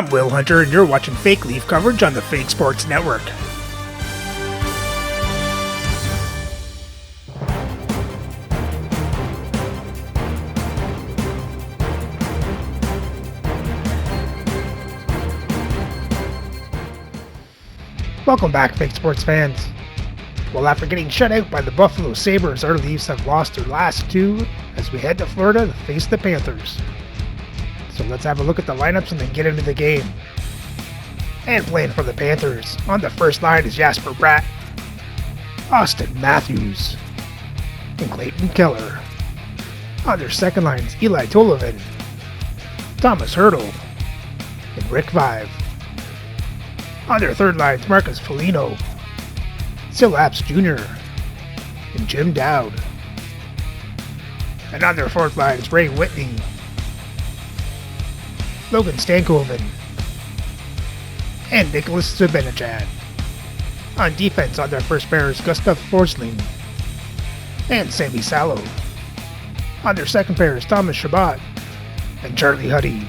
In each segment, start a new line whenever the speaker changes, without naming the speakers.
I'm Will Hunter, and you're watching Fake Leaf coverage on the Fake Sports Network. Welcome back, Fake Sports fans. Well, after getting shut out by the Buffalo Sabres, our Leafs have lost their last two as we head to Florida to face the Panthers. So let's have a look at the lineups and then get into the game. And playing for the Panthers, on the first line is Jasper Bratt, Austin Matthews, and Clayton Keller. On their second line is Eli Tolivin, Thomas Hertl, and Rick Vive. On their third line is Marcus Foligno, Sil Apps Jr., and Jim Dowd. And on their fourth line is Ray Whitney, Logan Stankoven, and Nicholas Zibanejad. On defense, on their first pair is Gustav Forsling and Sammy Salo. On their second pair is Thomas Chabot and Charlie Huddy.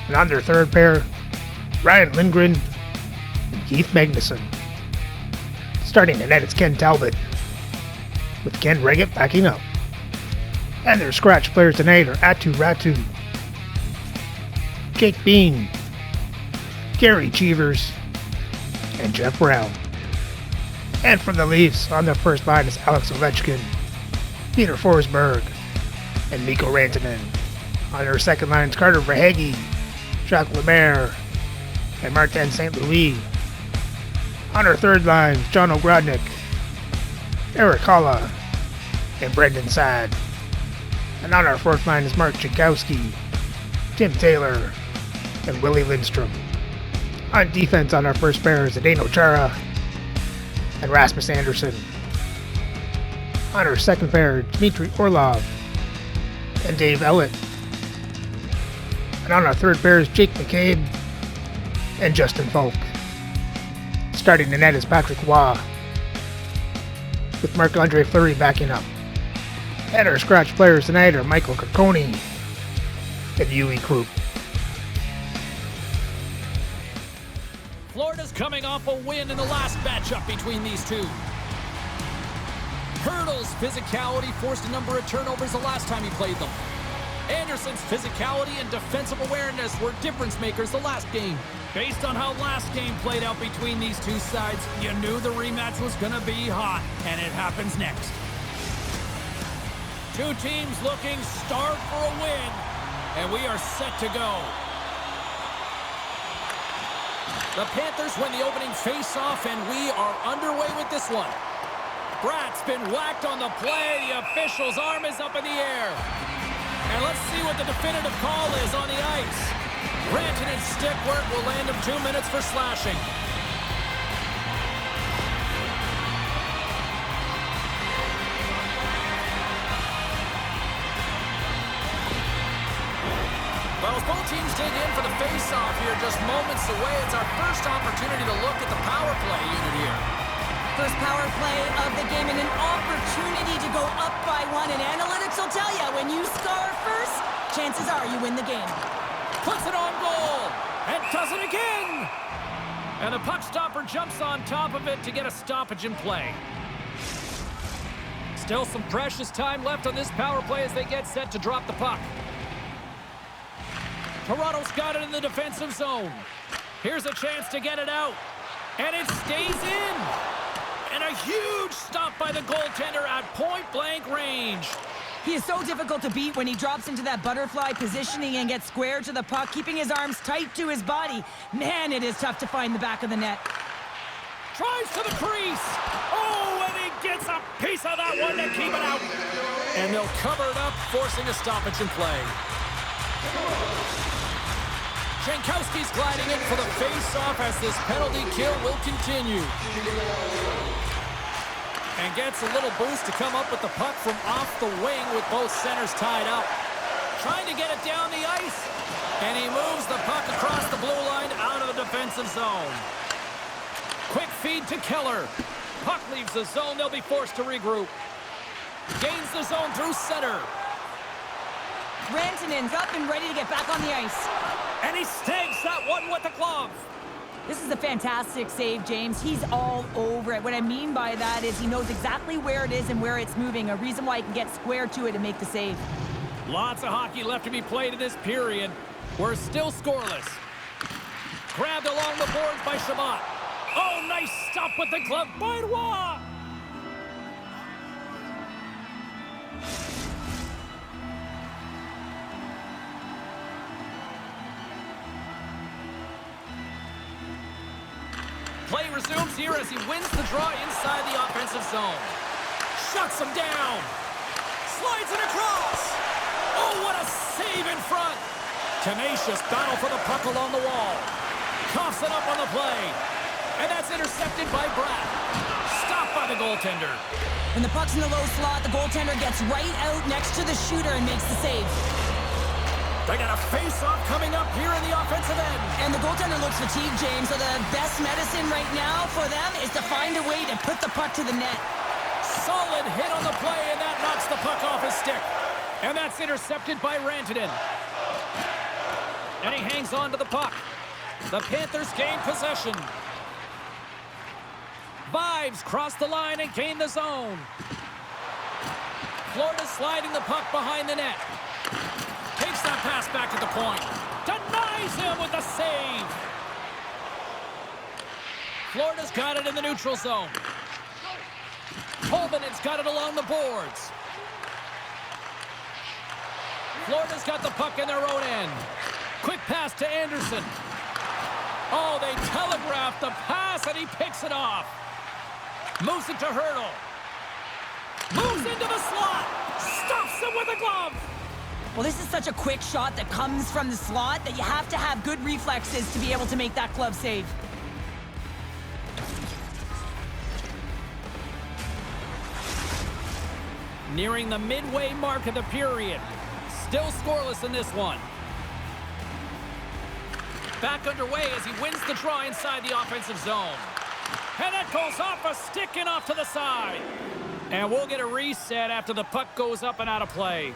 And on their third pair, Ryan Lindgren and Keith Magnuson. Starting in net, it's Ken Talbot, with Ken Reggett backing up. And their scratch players tonight are Atu Ratu, Jake Bean, Gary Cheevers, and Jeff Brown. And from the Leafs, on their first line is Alex Ovechkin, Peter Forsberg, and Mikko Rantanen. On their second line is Carter Verhaeghe, Jacques Lemaire, and Martin St. Louis. On our third line, John Ogrodnik, Eric Holla, and Brendan Saad. And on our fourth line is Mark Jankowski, Tim Taylor, and Willie Lindstrom. On defense, on our first pair is Zdeno Chara and Rasmus Andersson. On our second pair, Dmitry Orlov and Dave Ellett. And on our third pair is Jake McCabe and Justin Falk. Starting the net is Patrick Waugh, with Marc-Andre Fleury backing up. And our scratch players tonight are Michael Carcone and Yui Krupp.
Florida's coming off a win in the last matchup between these two. Hertl's physicality forced a number of turnovers the last time he played them. Anderson's physicality and defensive awareness were difference makers the last game. Based on how last game played out between these two sides, you knew the rematch was going to be hot, and it happens next. Two teams looking starved for a win, and we are set to go. The Panthers win the opening face-off, and we are underway with this one. Bratt's been whacked on the play. The official's arm is up in the air. And let's see what the definitive call is on the ice. Rantanen's stick work will land him 2 minutes for slashing. Well, as both teams dig in for the face-off here, just moments away, it's our first opportunity to look at the power play unit here.
First power play of the game and an opportunity to go up by one. And analytics will tell you, when you score first, chances are you win the game.
Puts it on goal, and does it again! And the puck stopper jumps on top of it to get a stoppage in play. Still some precious time left on this power play as they get set to drop the puck. Toronto's got it in the defensive zone. Here's a chance to get it out, and it stays in! And a huge stop by the goaltender at point-blank range.
He is so difficult to beat when he drops into that butterfly positioning and gets square to the puck, keeping his arms tight to his body. Man, it is tough to find the back of the net.
Tries to the crease. Oh, and he gets a piece of that one to keep it out. And they'll cover it up, forcing a stoppage in play. Jankowski's gliding in for the face-off as this penalty kill will continue. And gets a little boost to come up with the puck from off the wing with both centers tied up. Trying to get it down the ice. And he moves the puck across the blue line out of the defensive zone. Quick feed to Keller. Puck leaves the zone. They'll be forced to regroup. Gains the zone through center.
Rantanen's up and ready to get back on the ice.
And he snags that one with the glove.
This is a fantastic save, James. He's all over it. What I mean by that is he knows exactly where it is and where it's moving, a reason why he can get square to it and make the save.
Lots of hockey left to be played in this period. We're still scoreless. Grabbed along the boards by Shabbat. Oh, nice stop with the glove by Roy. Play resumes here as he wins the draw inside the offensive zone. Shuts him down. Slides it across. Oh, what a save in front. Tenacious battle for the puck along the wall. Coughs it up on the play. And that's intercepted by Brad. Stopped by the goaltender.
When the puck's in the low slot, the goaltender gets right out next to the shooter and makes the save.
They got a face-off coming up here in the offensive end.
And the goaltender looks fatigued, James, so the best medicine right now for them is to find a way to put the puck to the net.
Solid hit on the play, and that knocks the puck off his stick. And that's intercepted by Rantanen. And he hangs on to the puck. The Panthers gain possession. Vibes cross the line and gain the zone. Florida sliding the puck behind the net. Takes that pass back to the point. Denies him with the save. Florida's got it in the neutral zone. Holman's got it along the boards. Florida's got the puck in their own end. Quick pass to Anderson. Oh, they telegraphed the pass, and he picks it off. Moves it to Hurdle. Moves into the slot. Stops him with a glove.
Well, this is such a quick shot that comes from the slot that you have to have good reflexes to be able to make that glove save.
Nearing the midway mark of the period. Still scoreless in this one. Back underway as he wins the draw inside the offensive zone. And it goes off a stick and off to the side. And we'll get a reset after the puck goes up and out of play.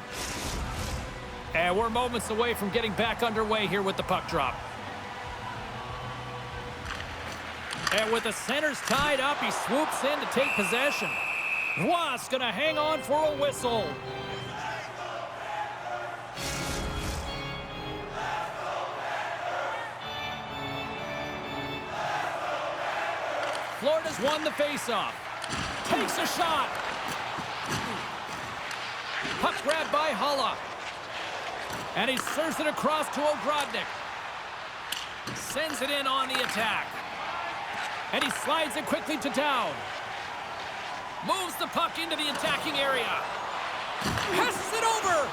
And we're moments away from getting back underway here with the puck drop. And with the centers tied up, he swoops in to take possession. Roy's going to hang on for a whistle. Florida's won the faceoff. Takes a shot. Puck grabbed by Hulla. And he serves it across to Ogrodnik. Sends it in on the attack. And he slides it quickly to Down. Moves the puck into the attacking area. Passes it over.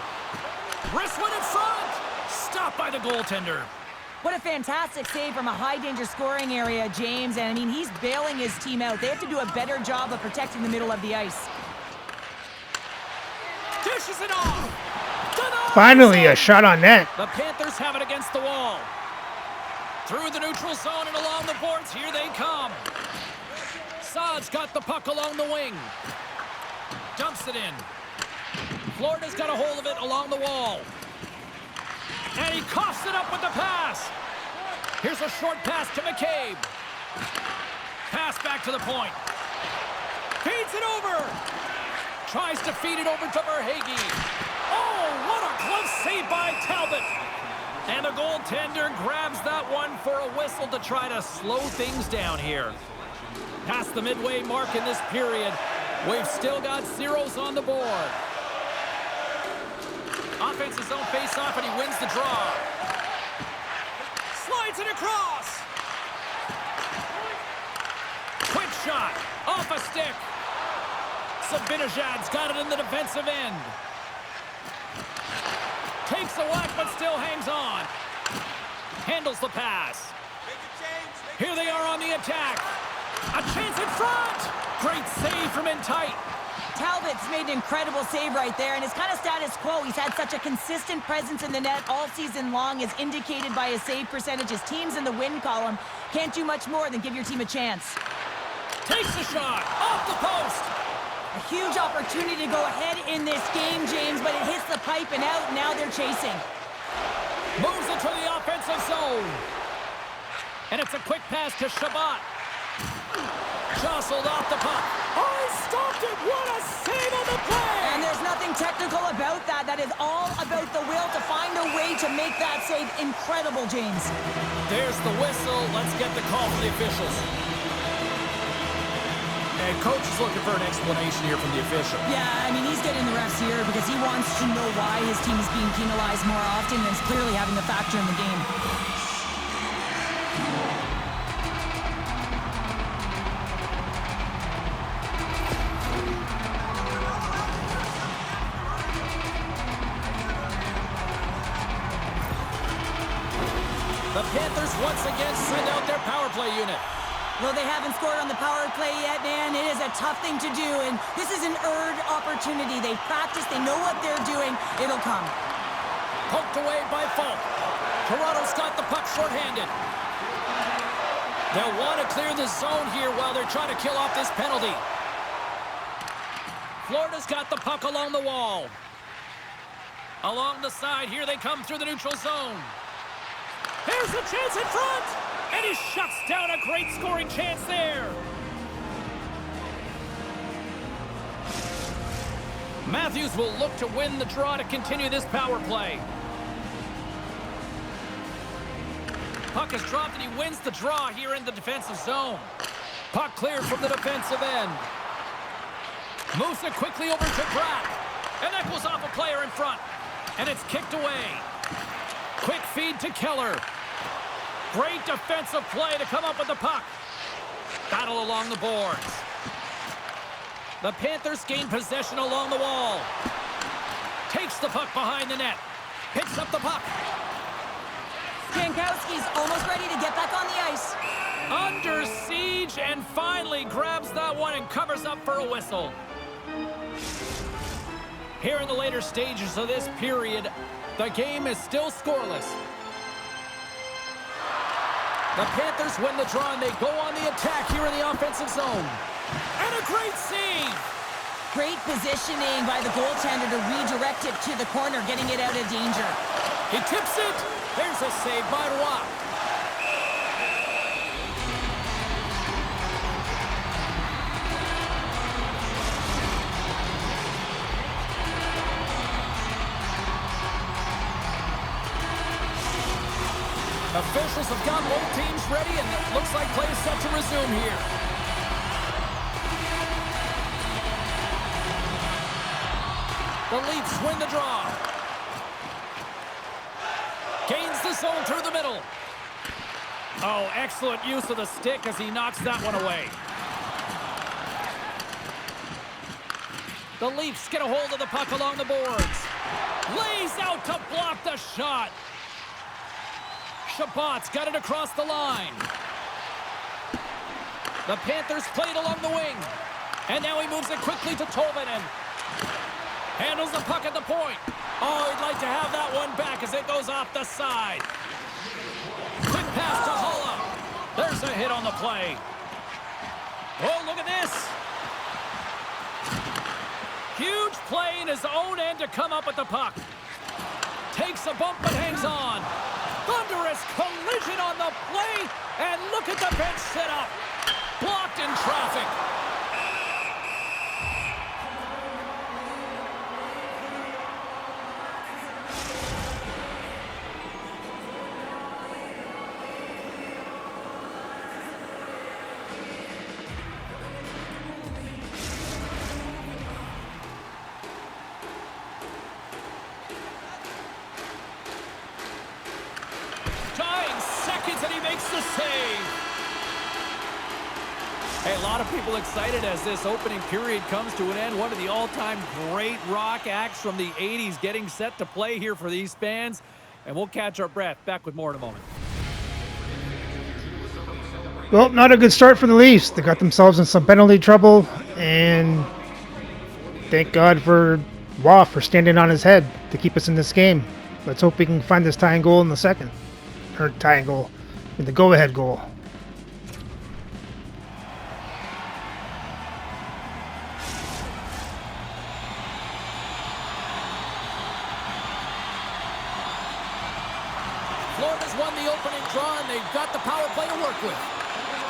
Wrist one in front. Stopped by the goaltender.
What a fantastic save from a high-danger scoring area, James. And, I mean, he's bailing his team out. They have to do a better job of protecting the middle of the ice.
Dishes it off.
Finally, a shot on net.
The Panthers have it against the wall. Through the neutral zone and along the boards, here they come. Saad's got the puck along the wing. Dumps it in. Florida's got a hold of it along the wall. And he coughs it up with the pass. Here's a short pass to McCabe. Pass back to the point. Feeds it over. Tries to feed it over to Verhaeghe. Oh, what a close save by Talbot. And the goaltender grabs that one for a whistle to try to slow things down here. Past the midway mark in this period, we've still got zeros on the board. Offensive zone face-off, and he wins the draw. Slides it across. Quick shot. Off a stick. Sabinajad's got it in the defensive end. Takes a whack, but still hangs on. Handles the pass. Here they are on the attack. A chance in front. Great save from in tight.
Talbot's made an incredible save right there, and it's kind of status quo. He's had such a consistent presence in the net all season long, as indicated by his save percentage. His team's in the win column. Can't do much more than give your team a chance.
Takes a shot. Off the post.
A huge opportunity to go ahead in this game, James, but it hits the pipe and out. Now they're chasing.
Moves it to the offensive defensive zone. And it's a quick pass to Shabbat. Jostled off the puck. Oh, he stopped it. What a save on the play.
And there's nothing technical about that. That is all about the will to find a way to make that save incredible, James.
There's the whistle. Let's get the call from the officials. And coach is looking for an explanation here from the official.
Yeah, I mean, he's getting the refs here because he wants to know why his team is being penalized more often, and it's clearly having a factor in the game.
The Panthers once again send out their power play unit.
Though they haven't scored on the power play yet, man, it is a tough thing to do, and this is an earned opportunity. They practice, they know what they're doing. It'll come.
Poked away by Falk. Toronto's got the puck shorthanded. They'll want to clear the zone here while they're trying to kill off this penalty. Florida's got the puck along the wall. Along the side, here they come through the neutral zone. Here's a chance in front! And he shuts down a great scoring chance there. Matthews will look to win the draw to continue this power play. Puck is dropped and he wins the draw here in the defensive zone. Puck cleared from the defensive end. Moves it quickly over to Brack. And that goes off a player in front. And it's kicked away. Quick feed to Keller. Great defensive play to come up with the puck. Battle along the boards. The Panthers gain possession along the wall. Takes the puck behind the net. Picks up the puck.
Jankowski's almost ready to get back on the ice.
Under siege and finally grabs that one and covers up for a whistle. Here in the later stages of this period, the game is still scoreless. The Panthers win the draw, and they go on the attack here in the offensive zone. And a great save!
Great positioning by the goaltender to redirect it to the corner, getting it out of danger.
He tips it. There's a save by Roy. Officials have got both teams ready, and it looks like play is set to resume here. The Leafs win the draw. Gains the zone through the middle. Oh, excellent use of the stick as he knocks that one away. The Leafs get a hold of the puck along the boards. Lays out to block the shot. Shabbat's got it across the line. The Panthers played along the wing. And now he moves it quickly to Tolvanen. Handles the puck at the point. Oh, he'd like to have that one back as it goes off the side. Quick pass to Holla. There's a hit on the play. Oh, look at this. Huge play in his own end to come up with the puck. Takes a bump but hangs on. Thunderous collision on the play, and look at the bench set up. Blocked in traffic. And he makes the save. Hey, a lot of people excited as this opening period comes to an end. One of the all-time great rock acts from the 80s getting set to play here for these fans. And we'll catch our breath. Back with more in a moment.
Well, not a good start for the Leafs. They got themselves in some penalty trouble, and thank God for Waugh for standing on his head to keep us in this game. Let's hope we can find this tying goal in the second. Or tying goal. In the go-ahead goal.
Florida's won the opening draw, and they've got the power play to work with.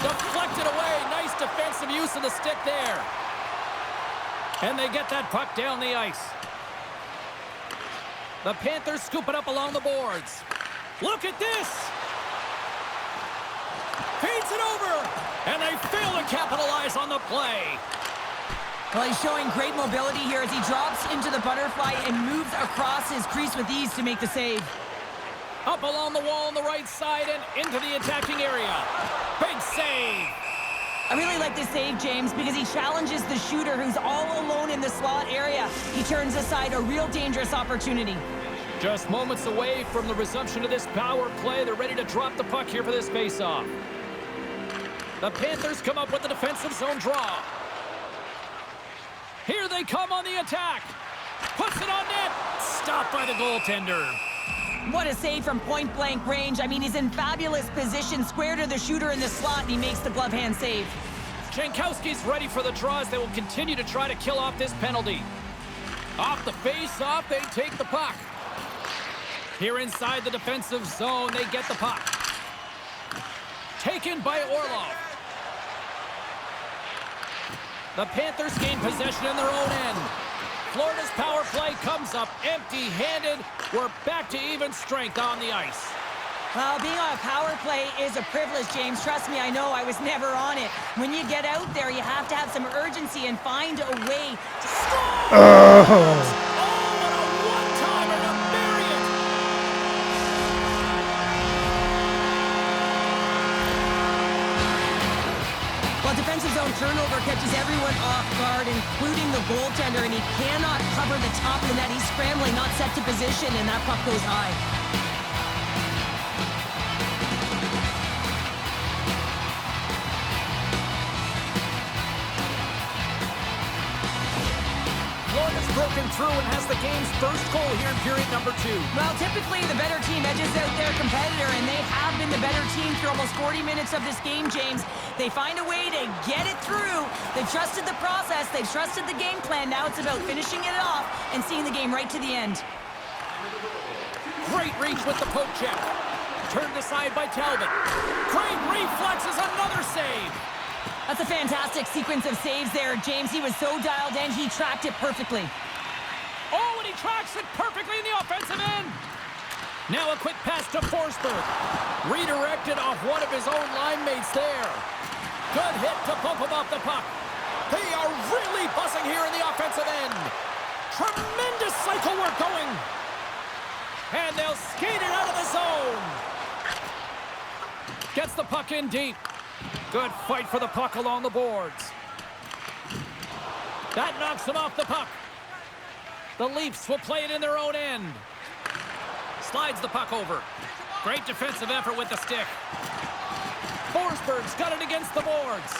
Deflected away. Nice defensive use of the stick there. And they get that puck down the ice. The Panthers scoop it up along the boards. Look at this. Feeds it over. And they fail to capitalize on the play.
Well, he's showing great mobility here as he drops into the butterfly and moves across his crease with ease to make the save.
Up along the wall on the right side and into the attacking area. Big save.
I really like this save, James, because he challenges the shooter who's all alone in the slot area. He turns aside a real dangerous opportunity.
Just moments away from the resumption of this power play. They're ready to drop the puck here for this faceoff. The Panthers come up with the defensive zone draw. Here they come on the attack. Puts it on net. Stopped by the goaltender.
What a save from point-blank range. I mean, he's in fabulous position, square to the shooter in the slot, and he makes the glove hand save.
Jankowski's ready for the draw as they will continue to try to kill off this penalty. Off the face-off, they take the puck. Here inside the defensive zone, they get the puck. Taken by Orlov. The Panthers gain possession in their own end. Florida's power play comes up empty-handed. We're back to even strength on the ice.
Well, being on a power play is a privilege, James. Trust me, I know. I was never on it. When you get out there, you have to have some urgency and find a way to score.
Oh, what a one-timer to bury it.
Well, defensive zone turnover catches everyone off guard, including the goaltender, and he cannot cover the top of the net. He's scrambling, not set to position, and that puck goes high.
Florida's broken through and has the game's first goal here in period number 2.
Well, typically the better team edges out their competitor, and they have been the better team through almost 40 minutes of this game, James. They find a way to get it through. They've trusted the process. They've trusted the game plan. Now it's about finishing it off and seeing the game right to the end.
Great reach with the poke check. Turned aside by Talbot. Great reflexes, another save.
That's a fantastic sequence of saves there, James. He was so dialed in, he tracked it perfectly.
Oh, and he tracks it perfectly in the offensive end. Now a quick pass to Forsberg. Redirected off one of his own line mates there. Good hit to bump him off the puck. They are really buzzing here in the offensive end. Tremendous cycle work going. And they'll skate it out of the zone. Gets the puck in deep. Good fight for the puck along the boards. That knocks him off the puck. The Leafs will play it in their own end. Slides the puck over. Great defensive effort with the stick. Forsberg's got it against the boards.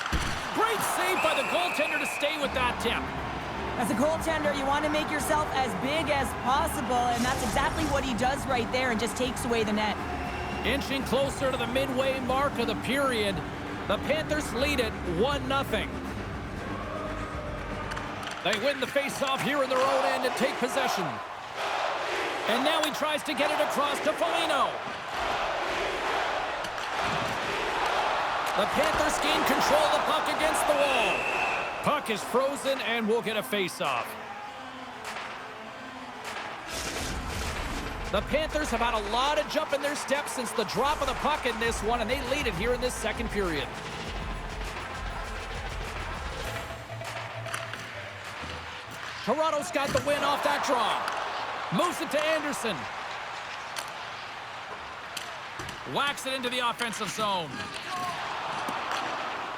Great save by the goaltender to stay with that tip.
As a goaltender, you want to make yourself as big as possible, and that's exactly what he does right there and just takes away the net.
Inching closer to the midway mark of the period, the Panthers lead it 1-0. They win the face-off here in their own end and take possession. And now he tries to get it across to Foligno. The Panthers gain control of the puck against the wall. Puck is frozen and we'll get a face-off. The Panthers have had a lot of jump in their steps since the drop of the puck in this one, and they lead it here in this second period. Toronto's got the win off that draw. Moves it to Anderson. Whacks it into the offensive zone.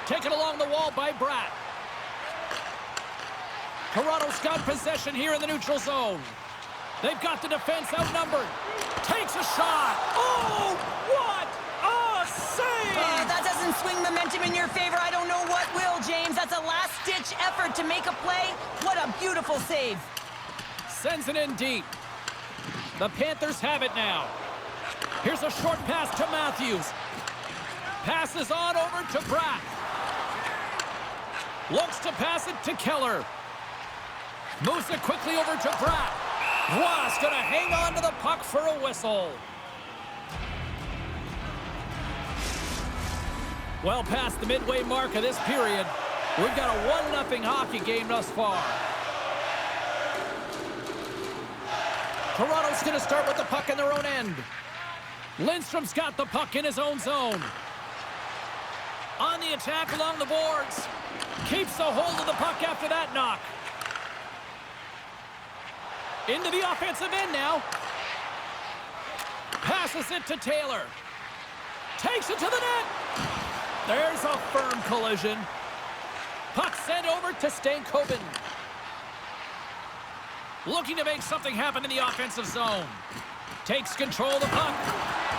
Taken along the wall by Bratt. Toronto's got possession here in the neutral zone. They've got the defense outnumbered. Takes a shot. Oh, what a save!
That doesn't swing momentum in your favor. I don't know what will, James. That's a last-ditch effort to make a play. What a beautiful save.
Sends it in deep. The Panthers have it now. Here's a short pass to Matthews. Passes on over to Bratt. Looks to pass it to Keller. Moves it quickly over to Bratt. Ross gonna hang on to the puck for a whistle. Well past the midway mark of this period, we've got a 1-0 hockey game thus far. Toronto's going to start with the puck in their own end. Lindstrom's got the puck in his own zone. On the attack along the boards. Keeps a hold of the puck after that knock. Into the offensive end now. Passes it to Taylor. Takes it to the net. There's a firm collision. Puck sent over to Stankoven. Looking to make something happen in the offensive zone. Takes control of the puck.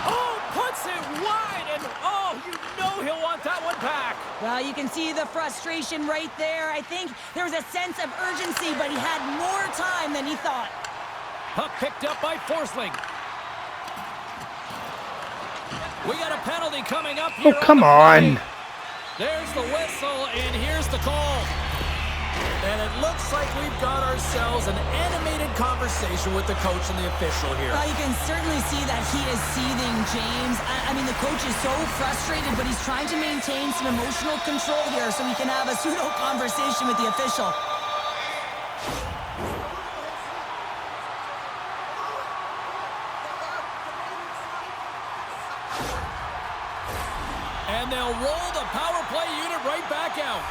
Oh, puts it wide, and oh, you know he'll want that one back.
Well, you can see the frustration right there. I think there was a sense of urgency, but he had more time than he thought.
Puck picked up by Forsling. We got a penalty coming up here.
Oh, come on.
There's the whistle, and here's the call. And it looks like we've got ourselves an animated conversation with the coach and the official here.
Well, you can certainly see that he is seething, James. I mean, the coach is so frustrated, but he's trying to maintain some emotional control here so he can have a pseudo-conversation with the official.
And they'll roll the power play unit right back out.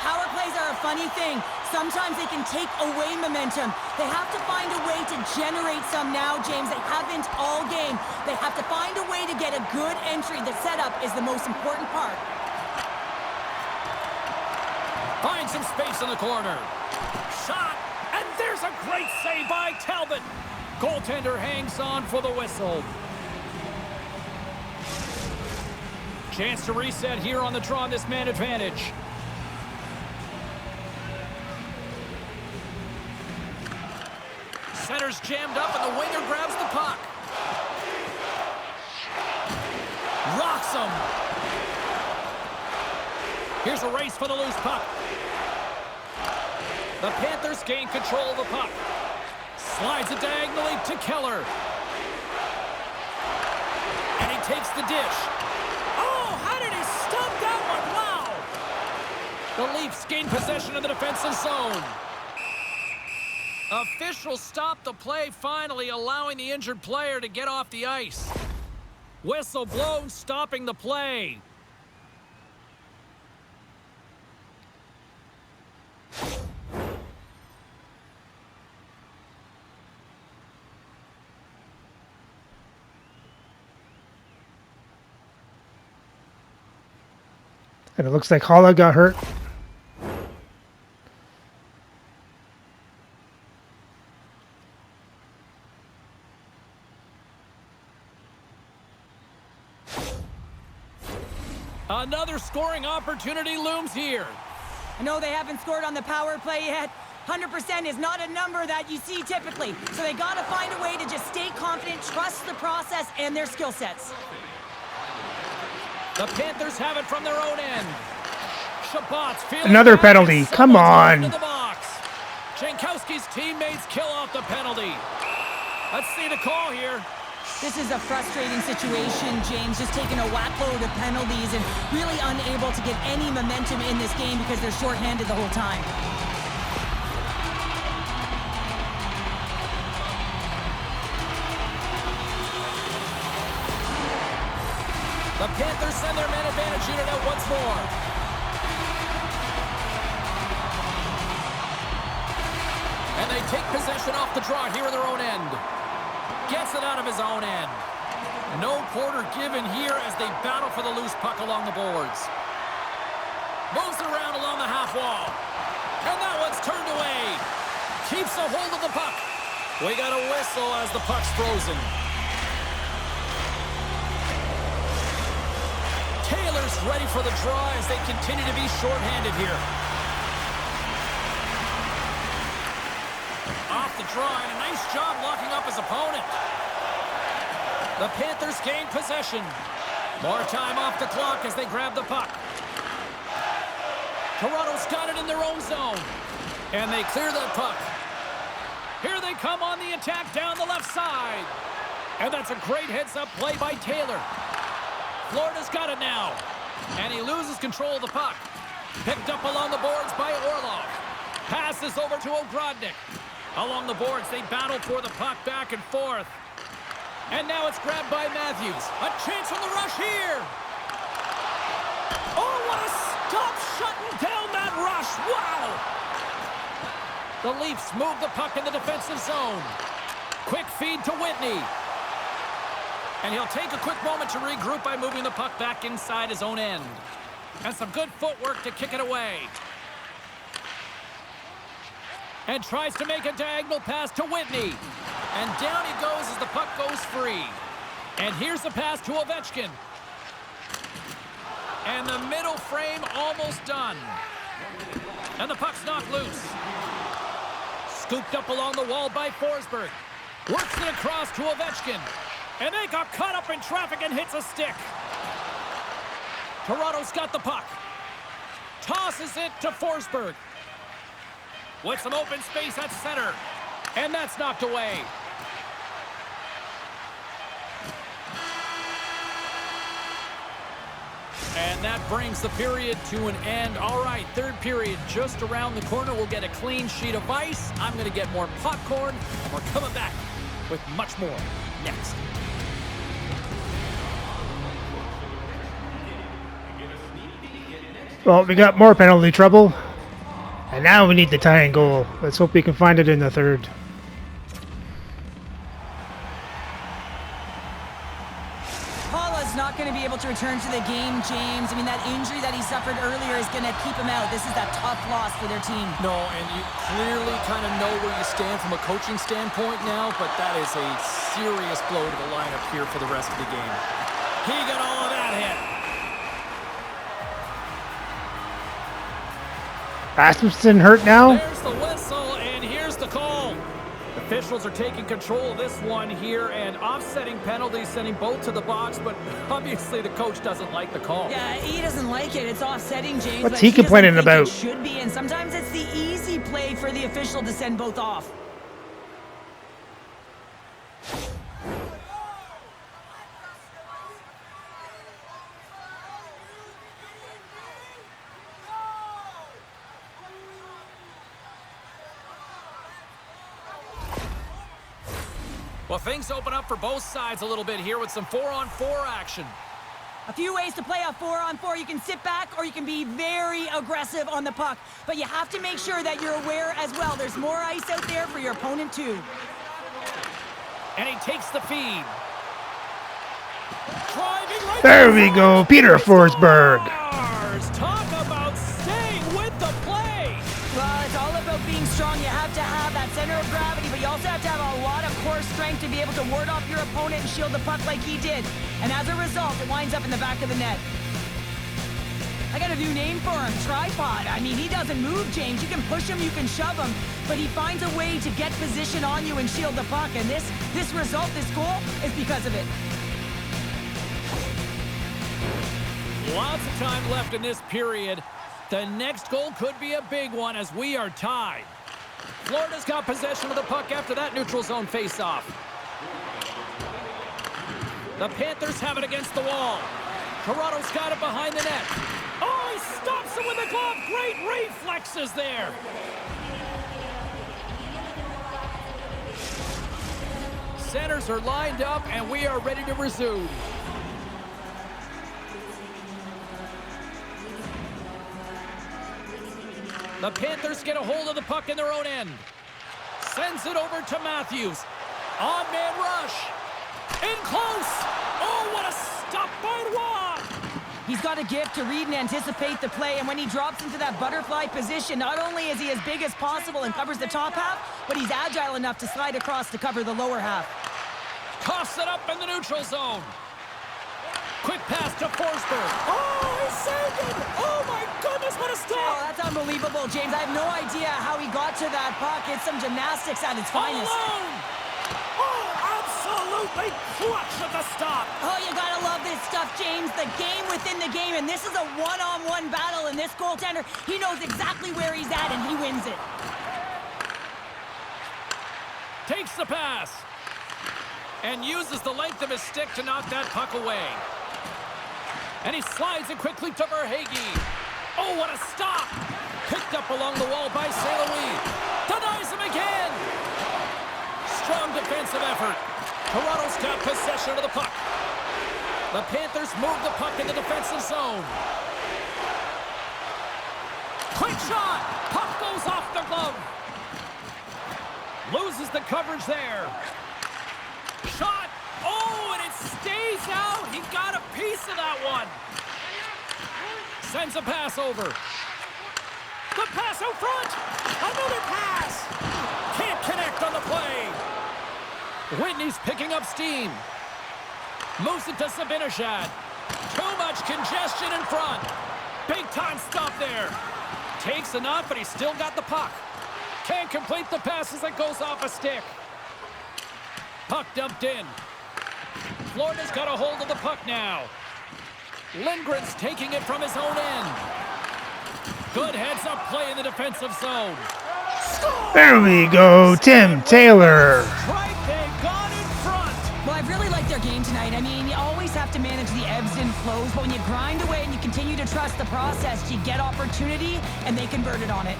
Power plays are a funny thing. Sometimes they can take away momentum. They have to find a way to generate some now, James. They haven't all game. They have to find a way to get a good entry. The setup is the most important part.
Find some space in the corner. Shot, and there's a great save by Talbot. Goaltender hangs on for the whistle. Chance to reset here on the draw on this man advantage. Center's jammed up, and the winger grabs the puck. Rocks him. Here's a race for the loose puck. The Panthers gain control of the puck. Slides it diagonally to Keller. And he takes the dish. Oh, how did he stop that one? Wow! The Leafs gain possession of the defensive zone. Officials stop the play, finally allowing the injured player to get off the ice. Whistle blown, stopping the play.
And it looks like Holla got hurt.
Another scoring opportunity looms here.
I know they haven't scored on the power play yet. 100% is not a number that you see typically. So they got to find a way to just stay confident, trust the process and their skill sets.
The Panthers have it from their own end. Shabbat's feeling
Another
bad.
penalty. Come
Someone's
on.
into the box. Jankowski's teammates kill off the penalty. Let's see the call here.
This is a frustrating situation, James, just taking a whackload of penalties and really unable to get any momentum in this game because they're shorthanded the whole time.
The Panthers send their man advantage unit out once more. And they take possession off the draw here in their own end. Gets it out of his own end. No quarter given here as they battle for the loose puck along the boards. Moves it around along the half wall. And that one's turned away. Keeps a hold of the puck. We got a whistle as the puck's frozen. Taylor's ready for the draw as they continue to be shorthanded here. Off the draw, and a nice job locking up his opponent. The Panthers gain possession. More time off the clock as they grab the puck. Toronto's got it in their own zone. And they clear that puck. Here they come on the attack down the left side. And that's a great heads-up play by Taylor. Florida's got it now. And he loses control of the puck. Picked up along the boards by Orlov. Passes over to Ogrodnik. Along the boards, they battle for the puck back and forth. And now it's grabbed by Matthews. A chance from the rush here. Oh, what a stop shutting down that rush. Wow. The Leafs move the puck in the defensive zone. Quick feed to Whitney. And he'll take a quick moment to regroup by moving the puck back inside his own end. And some good footwork to kick it away. And tries to make a diagonal pass to Whitney. And down he goes as the puck goes free. And here's the pass to Ovechkin. And the middle frame almost done. And the puck's knocked loose. Scooped up along the wall by Forsberg. Works it across to Ovechkin. And they got caught up in traffic and hits a stick. Toronto's got the puck. Tosses it to Forsberg. With some open space at center. And that's knocked away. And that brings the period to an end. All right, third period just around the corner. We'll get a clean sheet of ice. I'm going to get more popcorn. And we're coming back with much more next.
Well, we got more penalty trouble. And now we need the tying goal. Let's hope we can find it in the third.
Not going to be able to return to the game, James. I mean, that injury that he suffered earlier is going to keep him out. This is a tough loss for their team.
No, and you clearly kind of know where you stand from a coaching standpoint now, but that is a serious blow to the lineup here for the rest of the game. He got all of that hit.
Rasmussen hurt now?
There's the whistle, and here's the call. Officials are taking control of this one here and offsetting penalties, sending both to the box, but obviously the coach doesn't like the call.
Yeah, he doesn't like it. It's offsetting, James.
What's he complaining about?
It should be, and sometimes it's the easy play for the official to send both off.
Well, things open up for both sides a little bit here with some 4-on-4 action.
A few ways to play a 4-on-4. You can sit back or you can be very aggressive on the puck. But you have to make sure that you're aware as well. There's more ice out there for your opponent too.
And he takes the feed. Driving right
there we go, Peter Forsberg.
Talk about staying with the play.
Well, it's all about being strong. You have to have that center of gravity, but you also have to have a lot of core strength to be able to ward off your opponent and shield the puck like he did. And as a result, it winds up in the back of the net. I got a new name for him, Tripod. I mean, he doesn't move, James. You can push him, you can shove him, but he finds a way to get position on you and shield the puck. And this result, this goal, is because of it.
Lots of time left in this period. The next goal could be a big one as we are tied. Florida's got possession of the puck after that neutral zone face-off. The Panthers have it against the wall. Toronto's got it behind the net. Oh, he stops it with a glove. Great reflexes there. Centers are lined up, and we are ready to resume. The Panthers get a hold of the puck in their own end. Sends it over to Matthews. On-man rush. In close. Oh, what a stop by Roy.
He's got a gift to read and anticipate the play, and when he drops into that butterfly position, not only is he as big as possible and covers the top half, but he's agile enough to slide across to cover the lower half.
Toss it up in the neutral zone. Quick pass to Forsberg. Oh, he saved it! Oh, my goodness, what a stop!
Oh, that's unbelievable, James. I have no idea how he got to that puck. It's some gymnastics at its finest.
Alone! Oh, absolutely clutch at the stop!
Oh, you gotta love this stuff, James. The game within the game, and this is a one-on-one battle, and this goaltender, he knows exactly where he's at, and he wins it.
Takes the pass. And uses the length of his stick to knock that puck away. And he slides it quickly to Verhaeghe. Oh, what a stop! Picked up along the wall by St. Louis. Denies him again! Strong defensive effort. Toronto's got possession of the puck. The Panthers move the puck in the defensive zone. Quick shot! Puck goes off the glove. Loses the coverage there. Shot! Oh, and it stays out! He got a piece of that one. Sends a pass over. The pass out front! Another pass! Can't connect on the play. Whitney's picking up steam. Moves it to Zibanejad. Too much congestion in front. Big time stop there. Takes enough, but he's still got the puck. Can't complete the pass as it goes off a stick. Puck dumped in. Florida's got a hold of the puck now. Lindgren's taking it from his own end. Good heads-up play in the defensive zone. Score!
There we go, Tim Taylor.
Right, they've gone in front.
Well, I really like their game tonight. I mean, you always have to manage the ebbs and flows, but when you grind away and you continue to trust the process, you get opportunity, and they converted on it.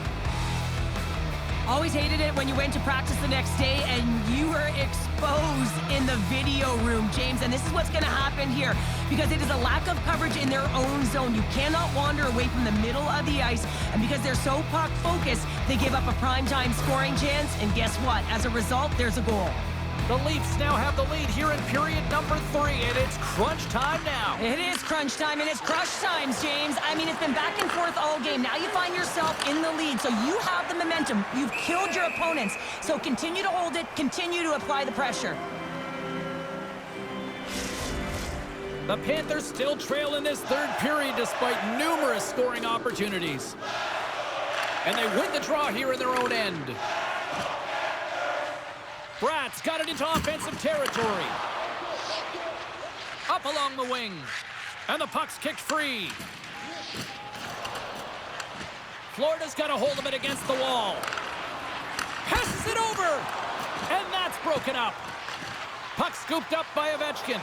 Always hated it when you went to practice the next day and you were exposed in the video room, James. And this is what's going to happen here because it is a lack of coverage in their own zone. You cannot wander away from the middle of the ice. And because they're so puck-focused, they give up a primetime scoring chance. And guess what? As a result, there's a goal.
The Leafs now have the lead here in period number 3, and it's crunch time now.
It is crunch time, and it's crush times, James. I mean, it's been back and forth all game. Now you find yourself in the lead, so you have the momentum. You've killed your opponents, so continue to hold it, continue to apply the pressure.
The Panthers still trail in this third period despite numerous scoring opportunities. And they win the draw here in their own end. Bratt's got it into offensive territory. Up along the wing. And the puck's kicked free. Florida's got a hold of it against the wall. Passes it over. And that's broken up. Puck scooped up by Ovechkin.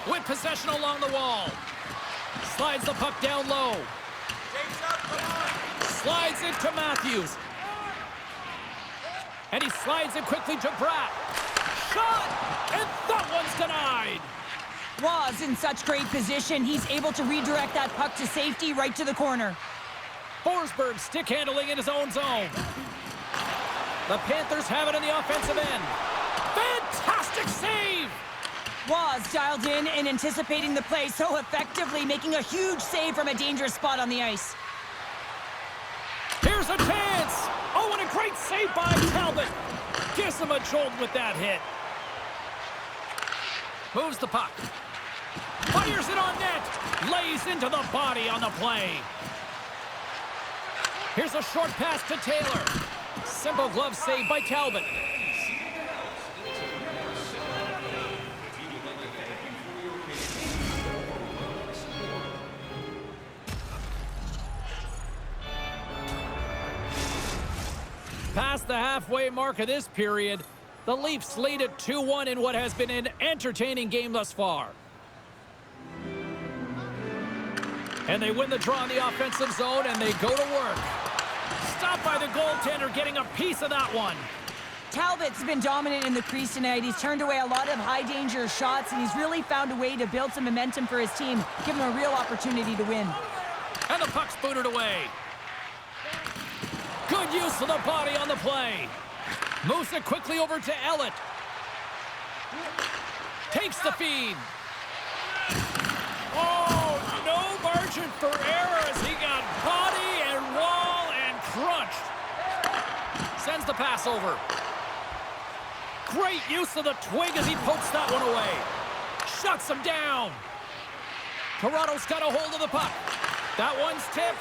With possession along the wall. Slides the puck down low. Slides it to Matthews. And he slides it quickly to Bratt. Shot! And that one's denied.
Was in such great position. He's able to redirect that puck to safety right to the corner.
Forsberg stick handling in his own zone. The Panthers have it in the offensive end. Fantastic save!
Was dialed in and anticipating the play so effectively, making a huge save from a dangerous spot on the ice.
Here's a chance! Oh, and a great save by Talbot. Gives him a jolt with that hit. Moves the puck. Fires it on net. Lays into the body on the play. Here's a short pass to Taylor. Simple glove save by Talbot. Past the halfway mark of this period, the Leafs lead at 2-1 in what has been an entertaining game thus far. And they win the draw in the offensive zone, and they go to work. Stopped by the goaltender, getting a piece of that one.
Talbot's been dominant in the crease tonight. He's turned away a lot of high-danger shots, and he's really found a way to build some momentum for his team, give him a real opportunity to win.
And the puck's booted away. Good use of the body on the play. Moves it quickly over to Ellett. Takes the feed. Oh, no margin for error as he got body and wall and crunched. Sends the pass over. Great use of the twig as he pokes that one away. Shuts him down. Toronto's got a hold of the puck. That one's tipped.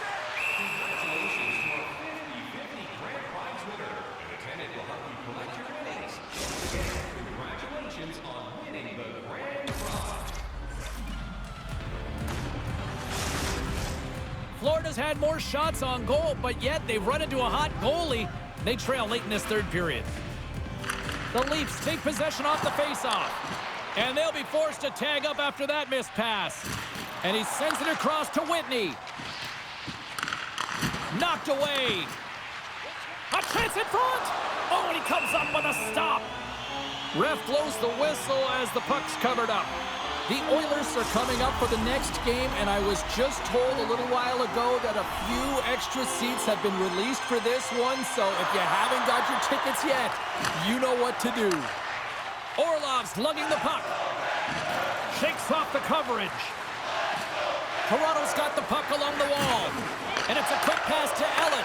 Florida's had more shots on goal, but yet they've run into a hot goalie. They trail late in this third period. The Leafs take possession off the faceoff, and they'll be forced to tag up after that missed pass. And he sends it across to Whitney. Knocked away. A chance in front. Oh, and he comes up with a stop. Ref blows the whistle as the puck's covered up. The Oilers are coming up for the next game, and I was just told a little while ago that a few extra seats have been released for this one, so if you haven't got your tickets yet, you know what to do. Orlov's lugging the puck. Shakes off the coverage. Toronto's got the puck along the wall, and it's a quick pass to Ellen.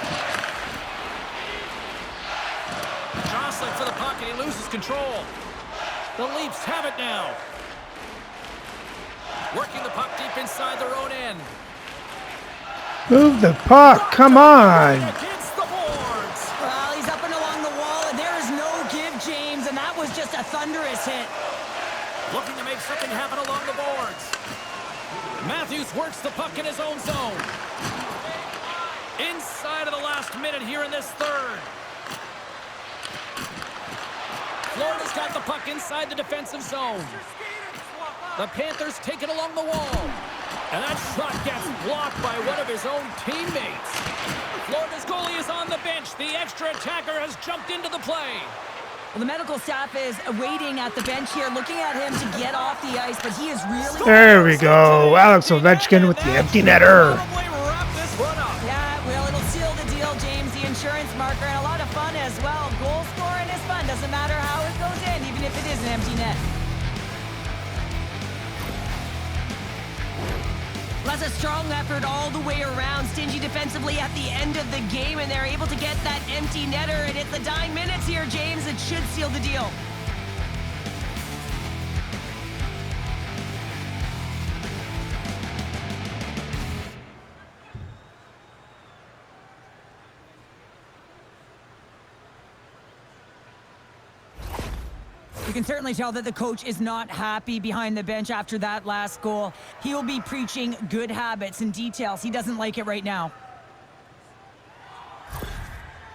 Jostling for the puck, and he loses control. The Leafs have it now. Working the puck deep inside their own end.
Move the puck, come on.
Against the boards.
Well, he's up and along the wall, and there is no give, James, and that was just a thunderous hit.
Looking to make something happen along the boards. Matthews works the puck in his own zone. Inside of the last minute here in this third. Florida's got the puck inside the defensive zone. The Panthers take it along the wall. And that shot gets blocked by one of his own teammates. Florida's goalie is on the bench. The extra attacker has jumped into the play.
Well, the medical staff is waiting at the bench here, looking at him to get off the ice, but he is really...
There we go. Alex Ovechkin with the empty netter.
Yeah, well, it'll seal the deal, James. The insurance marker, and a lot of fun as well. Goal scoring is fun. Doesn't matter how it goes in, even if it is an empty net. Well, that's a strong effort all the way around. Stingy defensively at the end of the game, and they're able to get that empty netter. And it's the dying minutes here, James. It should seal the deal. You can certainly tell that the coach is not happy behind the bench after that last goal. He will be preaching good habits and details. He doesn't like it right now.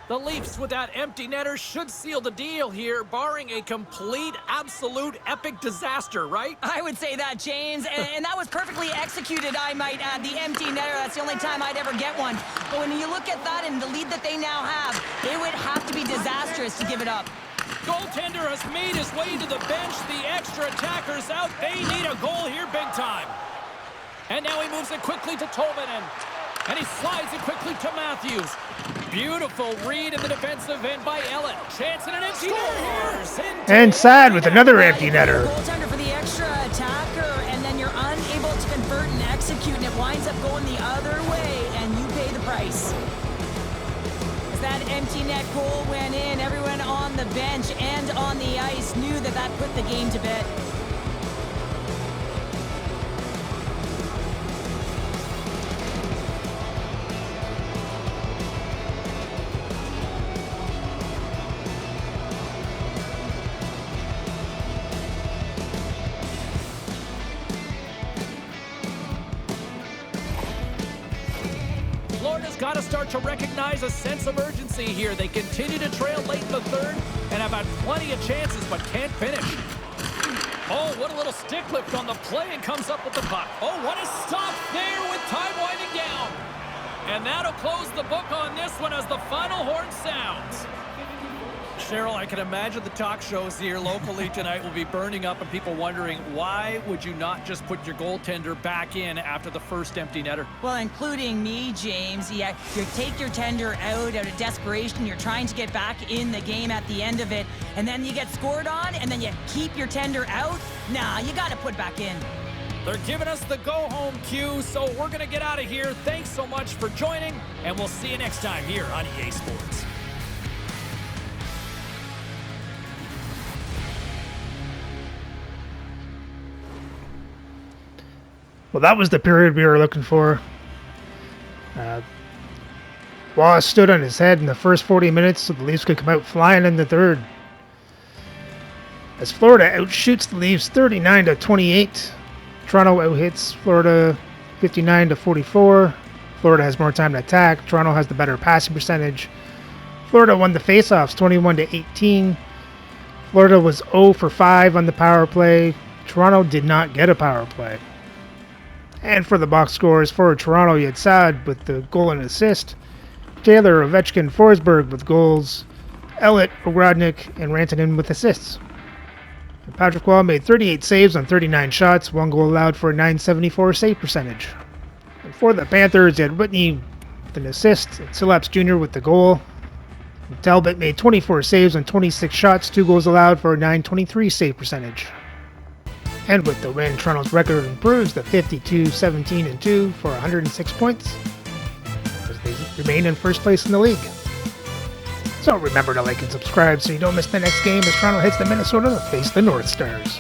The Leafs with that empty netter should seal the deal here, barring a complete, absolute, epic disaster, right?
I would say that, James, and that was perfectly executed, I might add. The empty netter, that's the only time I'd ever get one. But when you look at that and the lead that they now have, it would have to be disastrous to give it up.
Goaltender has made his way to the bench. The extra attacker's out. They need a goal here big time. And now he moves it quickly to Tolvanen. And he slides it quickly to Matthews. Beautiful read in the defensive end by Ellen. Chance and an empty netter.
And Sad with another empty netter.
Goaltender for the extra attacker, and then you're unable to convert and execute, and it winds up going the other way, and you pay the price. As that empty net goal went in, everyone on the bench and on the ice knew that that put the game to bed.
Florida's got to start to recognize a sense of urgency here. They continue to trail late in the third and have had plenty of chances but can't finish. Oh, what a little stick lift on the play, and comes up with the puck. Oh, what a stop there with time winding down. And that'll close the book on this one as the final horn sounds. Cheryl, I can imagine the talk shows here locally tonight will be burning up and people wondering, why would you not just put your goaltender back in after the first empty netter?
Well, including me, James. Yeah, you take your tender out of desperation. You're trying to get back in the game at the end of it, and then you get scored on, and then you keep your tender out. Nah, you got to put back in.
They're giving us the go-home cue, so we're going to get out of here. Thanks so much for joining, and we'll see you next time here on EA Sports.
Well, that was the period we were looking for. Wallace stood on his head in the first 40 minutes so the Leafs could come out flying in the third. As Florida outshoots the Leafs 39-28, Toronto outhits Florida 59-44. Florida has more time to attack. Toronto has the better passing percentage. Florida won the faceoffs 21-18. Florida was 0 for 5 on the power play. Toronto did not get a power play. And for the box scores for Toronto, you had Saad with the goal and assist, Taylor, Ovechkin, Forsberg with goals, Elliott, Ogrodnik, and Rantanen with assists. And Patrick Roy made 38 saves on 39 shots, 1 goal allowed for a .974 save percentage. And for the Panthers, you had Whitney with an assist, and Silaps Jr. with the goal. And Talbot made 24 saves on 26 shots, 2 goals allowed for a .923 save percentage. And with the win, Toronto's record improves to 52-17-2 for 106 points, as they remain in first place in the league. So remember to like and subscribe so you don't miss the next game as Toronto hits the Minnesota to face the North Stars.